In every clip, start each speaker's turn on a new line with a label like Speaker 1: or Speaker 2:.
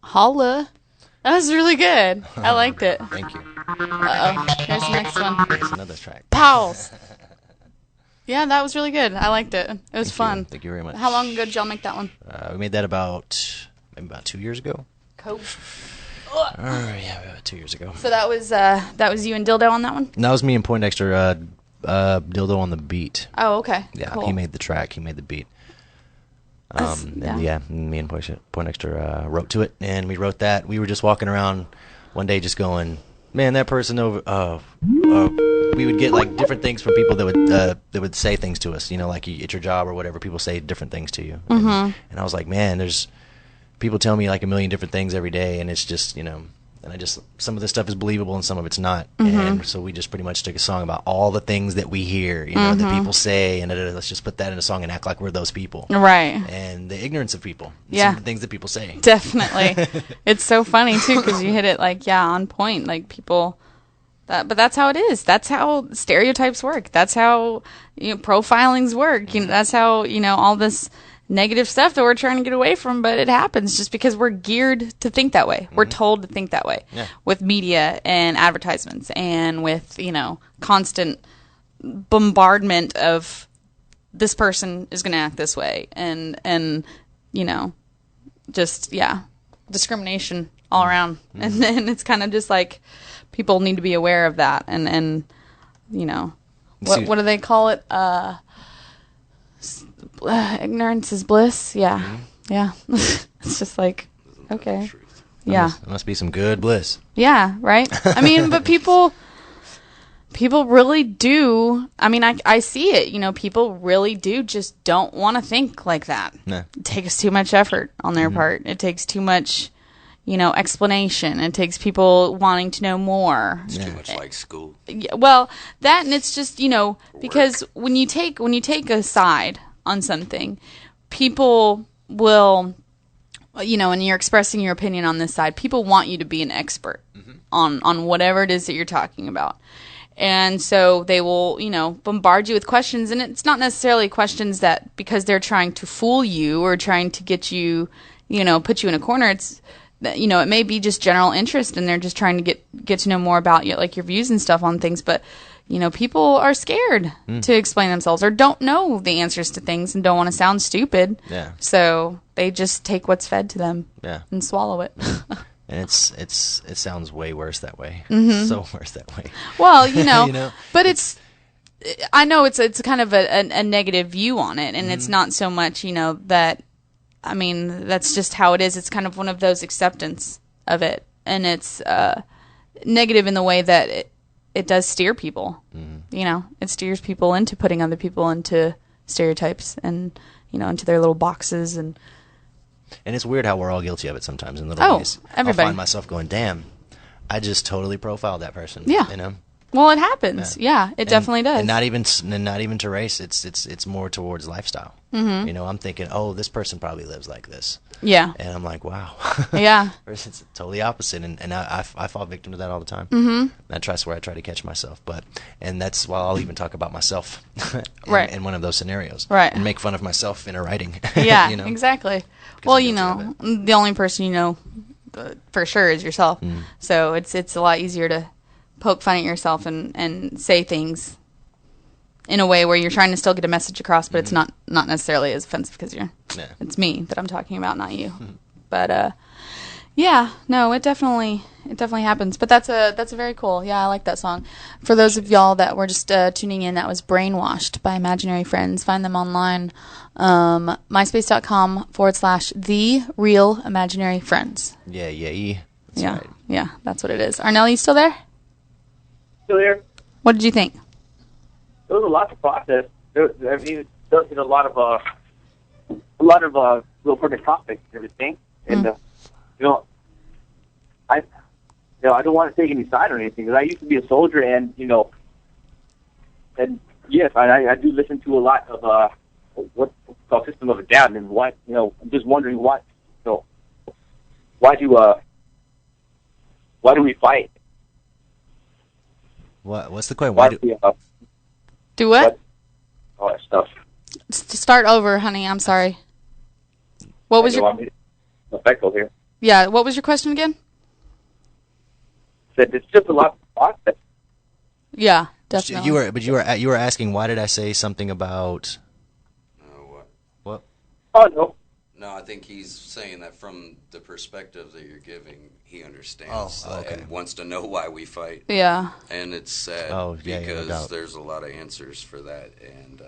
Speaker 1: Holla. That was really good. I liked it.
Speaker 2: Thank you.
Speaker 1: Uh-oh. Here's the next one.
Speaker 2: Here's another track.
Speaker 1: Pals. Yeah, that was really good. I liked it. It was fun.
Speaker 2: Thank you very much.
Speaker 1: How long ago did y'all make that one?
Speaker 2: We made that maybe about 2 years ago.
Speaker 1: Cool.
Speaker 2: Yeah, about 2 years ago.
Speaker 1: So that was you and Dildo on that one?
Speaker 2: And that was me and Poindexter, Dildo on the beat.
Speaker 1: Oh, okay.
Speaker 2: Yeah,
Speaker 1: cool.
Speaker 2: he made the track. He made the beat.
Speaker 1: Yeah.
Speaker 2: And yeah, me and Poindexter wrote to it, and we wrote that. We were just walking around one day just going, man, that person over... we would get like different things from people that would say things to us, like at your job or whatever. People say different things to you, and I was like, man, there's people tell me like a million different things every day, and it's just and some of this stuff is believable and some of it's not, and so we just pretty much took a song about all the things that we hear, that people say, and let's just put that in a song and act like we're those people,
Speaker 1: right?
Speaker 2: And the ignorance of people,
Speaker 1: yeah,
Speaker 2: some of the things that people say,
Speaker 1: definitely. It's so funny too because you hit it like on point, like people. But that's how it is. That's how stereotypes work. That's how profilings work. That's how all this negative stuff that we're trying to get away from. But it happens just because we're geared to think that way. We're told to think that way with media and advertisements and with constant bombardment of this person is going to act this way and just discrimination all around. And then it's kind of just like. People need to be aware of that, and what do they call it? Ignorance is bliss. Yeah, yeah. It's just like okay, yeah.
Speaker 2: There must be some good bliss.
Speaker 1: Yeah, right. I mean, but people really do. I mean, I see it. People really do just don't want to think like that.
Speaker 2: No.
Speaker 1: It takes too much effort on their part. It takes too much. Explanation. It takes people wanting to know more.
Speaker 3: It's too much like school.
Speaker 1: Yeah, well, that and it's just because when you take a side on something, people will, and you're expressing your opinion on this side. People want you to be an expert on whatever it is that you're talking about, and so they will bombard you with questions, and it's not necessarily questions that because they're trying to fool you or trying to get you, put you in a corner. It's it may be just general interest and they're just trying to get to know more about you, like your views and stuff on things. But, people are scared to explain themselves or don't know the answers to things and don't want to sound stupid.
Speaker 2: Yeah.
Speaker 1: So they just take what's fed to them and swallow it.
Speaker 2: And it sounds way worse that way. So worse that way.
Speaker 1: Well, but I know it's kind of a negative view on it. And it's not so much, that, I mean, that's just how it is. It's kind of one of those acceptance of it. And it's negative in the way that it does steer people. It steers people into putting other people into stereotypes and, into their little boxes. And
Speaker 2: it's weird how we're all guilty of it sometimes in little ways.
Speaker 1: Everybody.
Speaker 2: I'll find myself going, damn, I just totally profiled that person.
Speaker 1: Yeah. Well, it happens. Yeah, it definitely does.
Speaker 2: And not even to race. It's more towards lifestyle. I'm thinking, oh, this person probably lives like this.
Speaker 1: Yeah.
Speaker 2: And I'm like, wow.
Speaker 1: Yeah.
Speaker 2: It's totally opposite, and I fall victim to that all the time. And that's where I try to catch myself. And that's why I'll even talk about myself in one of those scenarios.
Speaker 1: Right.
Speaker 2: And make fun of myself in a writing.
Speaker 1: Yeah. Exactly. Well, the only person for sure is yourself. So it's a lot easier to poke fun at yourself and say things in a way where you're trying to still get a message across, but it's not necessarily as offensive because it's me that I'm talking about, not you. But it definitely happens. But that's a very cool. Yeah, I like that song. For those of y'all that were just tuning in, that was Brainwashed by Imaginary Friends. Find them online, myspace.com/The Real Imaginary Friends.
Speaker 2: Yeah. That's right.
Speaker 1: Yeah, that's what it is. Arnell, you still there?
Speaker 4: Still there.
Speaker 1: What did you think?
Speaker 4: There was a lot to process. There's a lot of real pertinent topics and everything. And I don't want to take any side or anything because I used to be a soldier, and yes, I do listen to a lot of what's called System of a Down, and why I'm just wondering why why do we fight?
Speaker 2: What's the question? Why do
Speaker 1: we, do what?
Speaker 4: All that stuff.
Speaker 1: Start over, honey. I'm sorry. What was your...
Speaker 4: Effective here.
Speaker 1: Yeah, what was your question again?
Speaker 4: Said it's just a lot of process.
Speaker 1: Yeah, definitely.
Speaker 2: You were asking, why did I say something about what?
Speaker 4: Oh, no.
Speaker 3: No, I think he's saying that from the perspective that you're giving, he understands and wants to know why we fight.
Speaker 1: Yeah.
Speaker 3: And it's sad
Speaker 2: no doubt.
Speaker 3: there's a lot of answers for that, and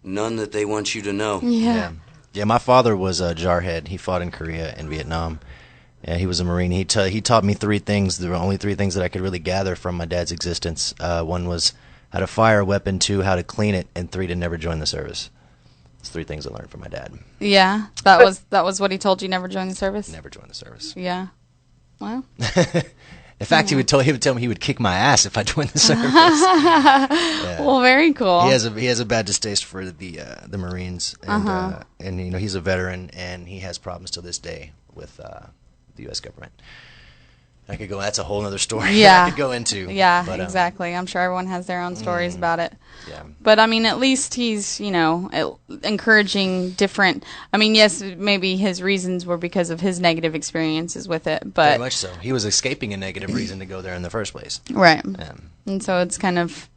Speaker 3: none that they want you to know.
Speaker 1: Yeah.
Speaker 2: Yeah, my father was a jarhead. He fought in Korea and Vietnam. Yeah, he was a Marine. He taught me three things. There were only three things that I could really gather from my dad's existence. One was how to fire a weapon, 2, how to clean it, and 3, to never join the service. It's 3 things I learned from my dad.
Speaker 1: Yeah, that was what he told you. Never join the service.
Speaker 2: Never join the service.
Speaker 1: Yeah. Well.
Speaker 2: In fact, he would tell me he would kick my ass if I joined the service. Yeah.
Speaker 1: Well, very cool.
Speaker 2: He has a bad distaste for the Marines, and he's a veteran, and he has problems to this day with the U.S. government. I could go. That's a whole other story.
Speaker 1: Yeah.
Speaker 2: I could go into.
Speaker 1: Yeah,
Speaker 2: but,
Speaker 1: exactly. I'm sure everyone has their own stories about it.
Speaker 2: Yeah.
Speaker 1: But I mean, at least he's encouraging different. I mean, yes, maybe his reasons were because of his negative experiences with it, but
Speaker 2: very much so. He was escaping a negative reason to go there in the first place.
Speaker 1: Right. And so it's kind of,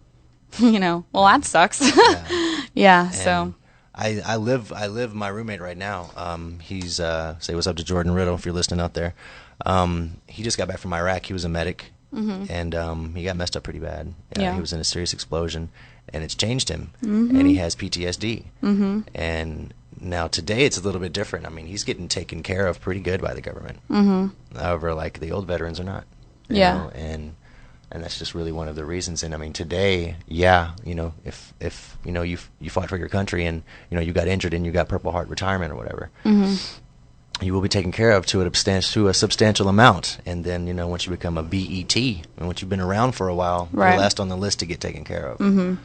Speaker 1: well, that sucks. Yeah. So.
Speaker 2: I live my roommate right now. He's say what's up to Jordan Riddle if you're listening out there. He just got back from Iraq. He was a medic, and he got messed up pretty bad.
Speaker 1: Yeah.
Speaker 2: He was in a serious explosion, and it's changed him, and he has PTSD. And now today it's a little bit different. I mean, he's getting taken care of pretty good by the government. However, like the old veterans are not. You know, and that's just really one of the reasons. And I mean, today, if you fought for your country and you got injured and you got Purple Heart retirement or whatever, you will be taken care of to a substantial amount. And then once you become a VET, and once you've been around for a while, you're last on the list to get taken care of.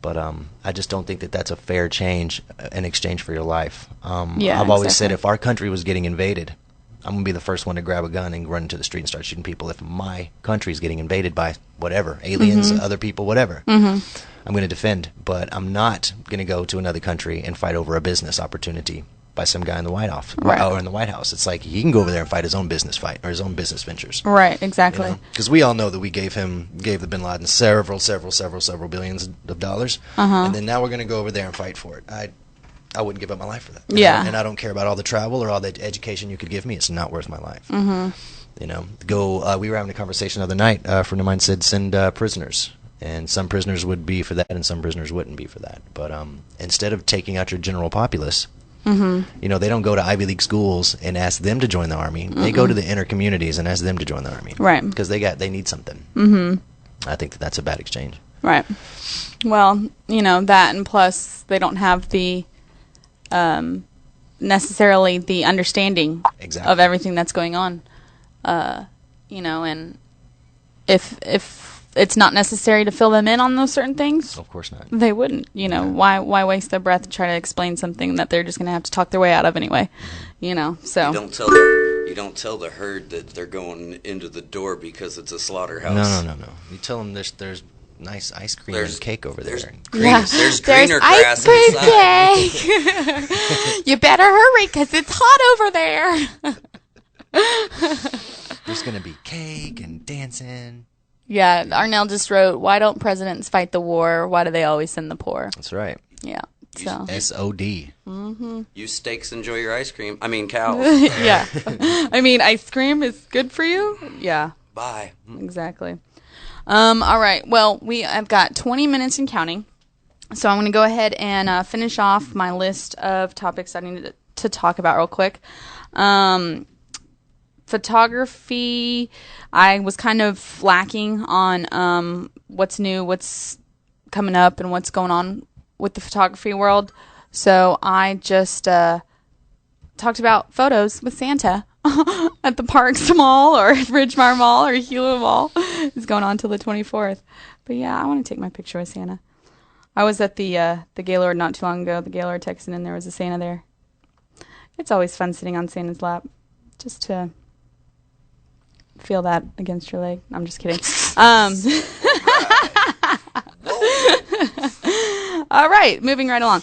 Speaker 2: But I just don't think that that's a fair change in exchange for your life. I've always said if our country was getting invaded, I'm going to be the first one to grab a gun and run into the street and start shooting people if my country's getting invaded by whatever, aliens, other people, whatever. I'm going to defend, but I'm not going to go to another country and fight over a business opportunity by some guy in the White House or in the White House. It's like he can go over there and fight his own business fight or his own business ventures.
Speaker 1: Right, exactly.
Speaker 2: Because we all know that we gave the Bin Laden several billions of dollars, and then now we're going to go over there and fight for it. I wouldn't give up my life for that. And I don't care about all the travel or all the education you could give me. It's not worth my life. We were having a conversation the other night. A friend of mine said send prisoners. And some prisoners would be for that and some prisoners wouldn't be for that. But instead of taking out your general populace, they don't go to Ivy League schools and ask them to join the Army. They go to the inner communities and ask them to join the Army. Right. Because they need something. I think that's a bad exchange.
Speaker 1: Right. Well, that, and plus they don't have the necessarily the understanding of everything that's going on, and if it's not necessary to fill them in on those certain things,
Speaker 2: of course not.
Speaker 1: They wouldn't. Why waste their breath to try to explain something that they're just going to have to talk their way out of anyway? So
Speaker 3: you don't tell the herd that they're going into the door because it's a slaughterhouse.
Speaker 2: No. You tell them there's nice ice cream and cake over there.
Speaker 3: There's greener grass
Speaker 1: ice
Speaker 3: inside.
Speaker 1: Cake. You better hurry because it's hot over there.
Speaker 2: There's going to be cake and dancing.
Speaker 1: Yeah, Arnell just wrote, why don't presidents fight the war? Why do they always send the poor?
Speaker 2: That's right.
Speaker 1: Yeah. So.
Speaker 2: SOD.
Speaker 3: You steaks enjoy your ice cream. I mean, cows.
Speaker 1: Yeah. I mean, ice cream is good for you? Yeah.
Speaker 3: Bye.
Speaker 1: Exactly. All right. Well, I've got 20 minutes and counting. So I'm going to go ahead and finish off my list of topics I need to talk about real quick. Photography, I was kind of lacking on what's new, what's coming up, and what's going on with the photography world. So I just talked about photos with Santa at the Parks Mall or Bridgemar Mall or Hilo Mall. It's going on till the 24th. But yeah, I want to take my picture with Santa. I was at the Gaylord not too long ago, the Gaylord Texan, and there was a Santa there. It's always fun sitting on Santa's lap, just to feel that against your leg. I'm just kidding. All right, moving right along.